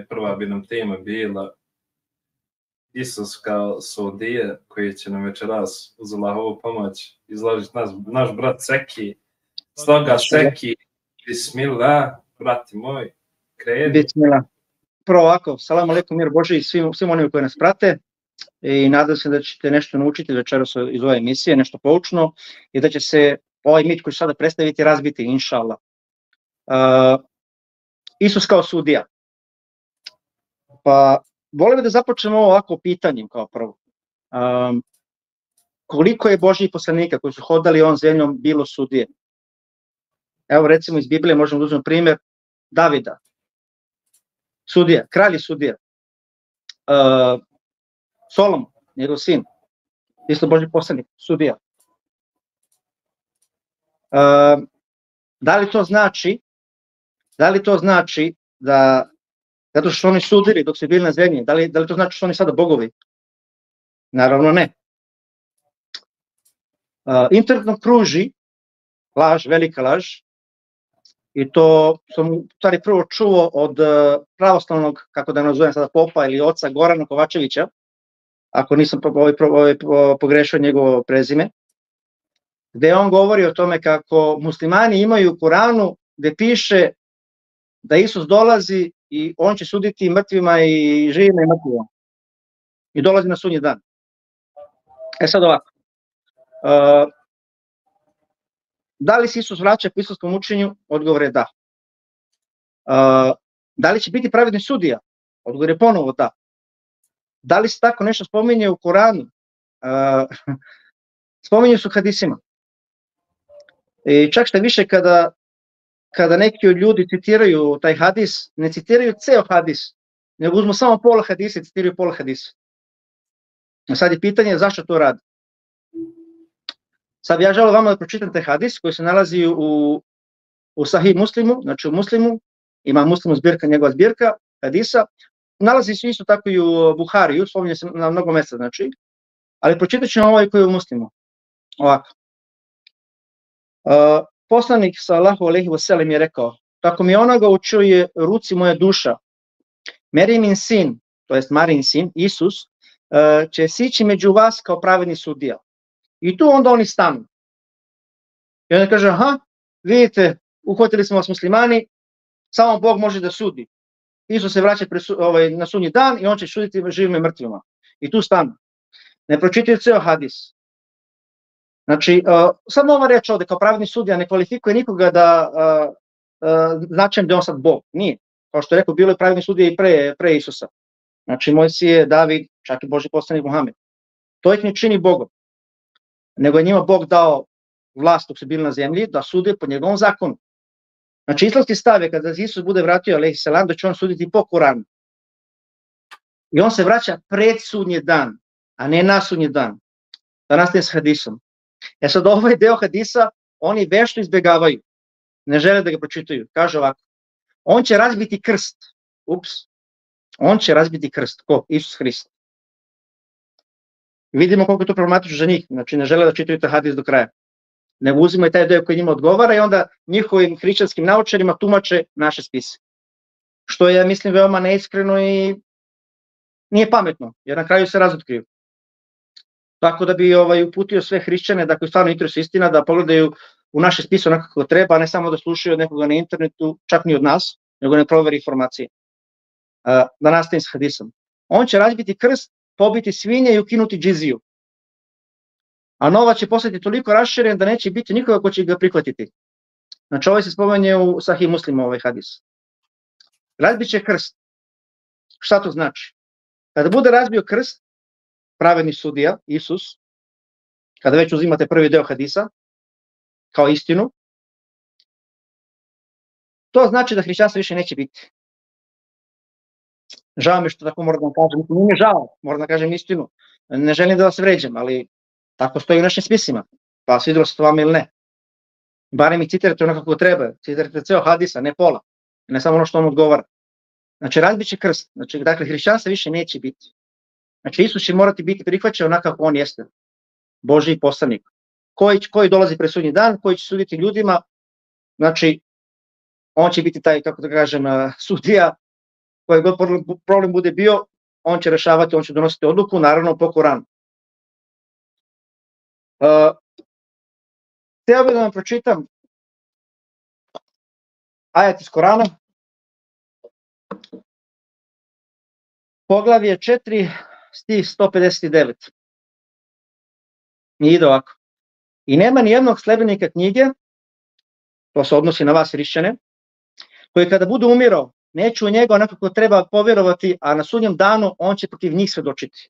prva bi nam tema bila Isus kao sudija koji će nam večeras uz Allahovu pomoć izložiti naš brat Seki. Stoga Seki, bismillah, brati moj, kreni. Bismillah. Prvo ovako, salam alaikum, mir Boži i svim onima koji nas prate i nadam se da ćete nešto naučiti večeras iz ove emisije, nešto poučno i da će se ovaj mit koji ću sada predstaviti razbiti, inša Allah. Isus kao sudija. Pa volim da započnemo ovako pitanjem kao prvo. Koliko je Božjih poslanika koji su hodali ovom zemljom bilo sudije? Evo recimo iz Biblije možemo da uzmemo primjer Davida. Sudija, kralj je sudija. Solomon, njegov sin, isto Božji poslanik, sudija. Da li to znači da zato što su oni sudili dok su bili na zemlji, da li to znači što su oni sada bogovi? Naravno ne. Internetom kruži laž, velika laž, i to sam u stvari prvo čuo od pravoslavnog, kako da nazovem sada, popa ili oca Gorana Kovačevića, ako nisam pogrešio njegovo prezime, gde on govori o tome kako muslimani imaju u Kuranu gde piše da Isus dolazi i on će suditi mrtvima i živima i mrtvima. I dolazi na sudnji dan. Sad ovako. Da li se Isus vraća po islamskom učenju? Odgovor je da. Da li će biti pravedni sudija? Odgovor je ponovo da. Da li se tako nešto spominje u Koranu? Spominju su hadisima. I čak šta više kada neki od ljudi citiraju taj hadis, ne citiraju ceo hadis, nego uzmu samo pola hadisa i citiraju pola hadisa. Sad je pitanje zašto to radi. Sad ja želim vama da pročitam taj hadis koji se nalazi u Sahih Muslimu, znači u Muslimu, ima Muslimu zbirka, njegova zbirka hadisa, nalazi se isto tako i u Buhariju, spominje se na mnogo mesta, znači, ali pročitat ću ovaj koji je u Muslimu. Ovako. Poslanik sallallahu alejhi ve sellem je rekao: tako mi onoga u čijoj ruci moja duša, Merimin sin, to jest Marin sin, Isus, će sići među vas kao pravedni sudija. I tu onda oni stanu. I onda kaže, aha, vidite, uhvatili smo vas muslimani, samo Bog može da sudi. Isus se vraća na sudnji dan i on će suditi živima i mrtvima. I tu stanu. Ne pročitaju ceo hadis. Znači, samo ova reč ovde kao pravedni sudija ne kvalifikuje nikoga da značajem da je on sad Bog. Nije. Kao što je rekao, bilo je pravedni sudija i pre Isusa. Znači, Mojsije, David, čak i Božji poslanik Muhamed. To ih ne čini Bogom. Nego je njima Bog dao vlast dok su bili na zemlji da sude po njegovom zakonu. Znači, islamski stav je kada Isus bude vratio, alejhi selam, da će on suditi po Kuranu. I on se vraća pred sudnji dan, a ne na sudnji dan. Da nastaje s hadisom. Sad ovaj deo hadisa oni vešto izbegavaju. Ne žele da ga pročitaju. Kaže ovako. On će razbiti krst. On će razbiti krst. Ko? Isus Hrist. Vidimo koliko je to problematično za njih. Znači ne žele da čitaju taj hadis do kraja. Nego uzimaju taj deo koji njima odgovara i onda njihovim hrišćanskim naučarima tumače naše spise. Što je, mislim, veoma neiskreno i nije pametno, jer na kraju se razotkriju. Tako da bi uputio sve hrišćane da koji stvarno interesuje istina, da pogledaju u naše spise onako kako treba, a ne samo da slušaju od nekoga na internetu, čak ni od nas, nego ne proveri informacije. Da nastavim s hadisom. On će razbiti krst, pobiti svinje i ukinuti džiziju. A novac će postati toliko raširen da neće biti nikoga ko će ga prihvatiti. Znači ovo se spominje u Sahih Muslimu ovaj hadis. Razbit će krst. Šta to znači? Kada bude razbio krst, pravedni sudija, Isus, kada već uzimate prvi deo hadisa, kao istinu, to znači da hrišćanstva više neće biti. Žao mi što tako moram da vam kažem, nije mi žao, moram da kažem istinu. Ne želim da vas vređam, ali tako stoji u našim spisima, pa svidilo se to vama ili ne. Barem i citirate onako kako treba, citirate ceo hadisa, ne pola, ne samo ono što on odgovara. Znači razbit će krst, znači dakle hrišćanstva više neće biti. Znači Isus će morati biti prihvaćen onako kako on jeste, Božji poslanik, koji dolazi pred sudnji dan, koji će suditi ljudima, znači on će biti taj, kako da kažem, sudija koji god problem bude bio, on će rešavati, on će donositi odluku, naravno po Koranu. Htio bih da vam pročitam ajet iz Korana, poglavlje 4, stih 159. I ide ovako. I nema ni jednog sledbenika knjige, to se odnosi na vas hrišćane, koji kada bude umirao, neće u njega onako kako treba povjerovati, a na sudnjem danu on će protiv njih svedočiti.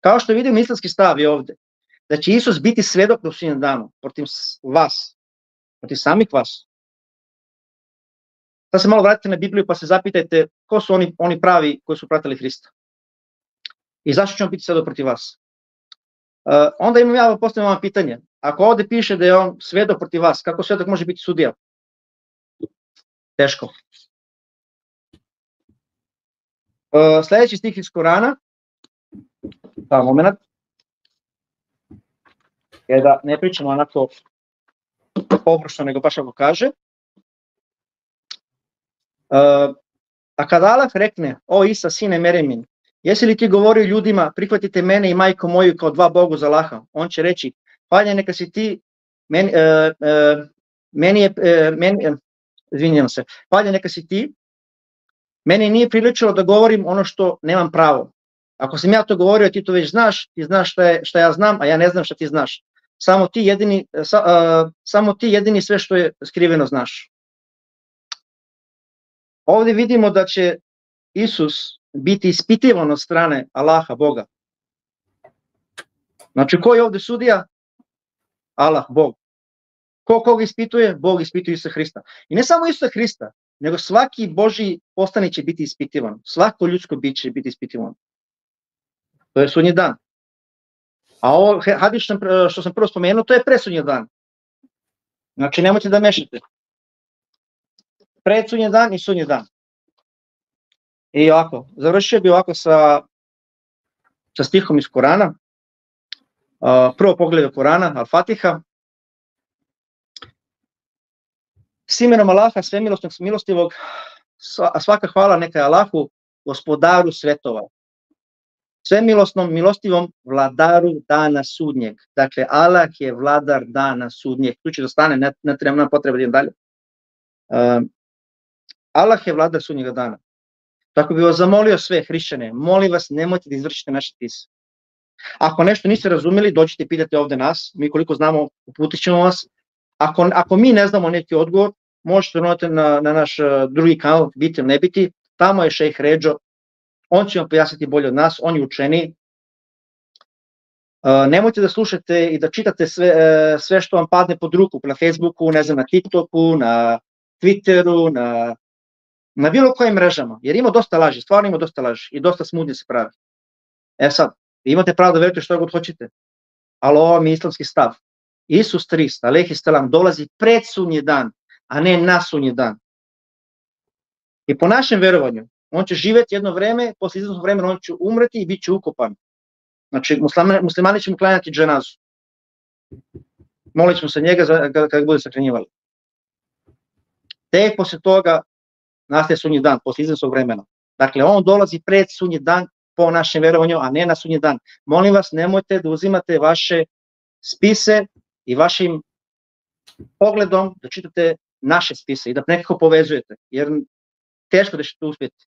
Kao što vidimo, islamski stav je ovde, da će Isus biti svedok na sudnjem danu protiv vas, protiv samih vas. Sad se malo vratite na Bibliju pa se zapitajte ko su oni pravi koji su pratili Hrista. I zašto će on biti svedok protiv vas? Onda postavljam vam pitanje. Ako ovde piše da je on svedok protiv vas, kako svedok može biti sudija? Teško. Sljedeći stih iz Korana, pa moment, je da ne pričamo onako površno, nego baš ako kaže. A kada Allah rekne, o Isa, sine Meremin, jesi li ti govorio ljudima, prihvatite mene i majku moju kao dva Bogu za Allaha? On će reći, hvaljen neka si ti, hvaljen neka si ti, meni nije priličilo da govorim ono što nemam pravo. Ako sam ja to govorio, ti to već znaš, ti znaš šta ja znam, a ja ne znam šta ti znaš. Samo ti jedini sve što je skriveno znaš. Ovdje vidimo da će Isus biti ispitivan od strane Allaha, Boga. Znači, ko je ovdje sudija? Allah, Bog. Ko koga ispituje? Bog ispituje Isusa Hrista. I ne samo Isusa Hrista, nego svaki Božji poslanik će biti ispitivan. Svako ljudsko biće će biti ispitivan. To je sudnji dan. A ovo hadis što sam prvo spomenuo, to je presudnji dan. Znači, nemojte da mešate. Predsudnji dan i sudnji dan. I ovako, završio bi ovako sa stihom iz Korana. Prvo poglavlje Korana, Al-Fatiha. S imenom Allaha, svemilosnog, milostivog, svaka hvala neka je Allahu, gospodaru svetova. Svemilosnom, milostivom, vladaru dana sudnjeg. Dakle, Allah je vladar dana sudnjeg. Tu će da stane, ne treba nam potreba da idem dalje. Allah je vladar sudnjega dana. Tako bi vas zamolio sve hrišćane, molim vas, nemojte da izvršite naše spise. Ako nešto niste razumeli, dođite i pitate ovde nas, mi koliko znamo uputit ćemo vas. Ako mi ne znamo neki odgovor, možete donati na naš drugi kanal, biti ili ne biti, tamo je šejh Redžo, on će vam pojasniti bolje od nas, on je učeniji. Nemojte da slušate i da čitate sve što vam padne pod ruku, na Facebooku, ne znam, na TikToku, na Twitteru, na bilo kojim mrežama, jer ima dosta laži, stvarno ima dosta laži i dosta smutnje se pravi. Sad, imate pravo da verujete što god hoćete, ali ovo mi je islamski stav. Isus Hrist, alejhi selam, dolazi pred sudnji dan, a ne na sudnji dan. I po našem verovanju, on će živjeti jedno vreme, posle izvesnog vremena on će umreti i bit će ukopan. Znači, muslimani će mu klanjati dženazu. Molit ćemo se njega kada bude sakranjivali. Tek posle toga nastaje sudnji dan, posle izvesnog vremena. Dakle, on dolazi pred sudnji dan po našem verovanju, a ne na sudnji dan. Molim vas, nemojte da uzimate vaše spise i vašim pogledom da čitate naše spise i da nekako povezujete, jer teško da ćete uspjeti.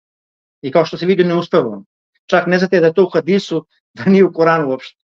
I kao što se vidi, ne uspeva vam. Čak ne znate da je to u hadisu, da nije u Koranu uopšte.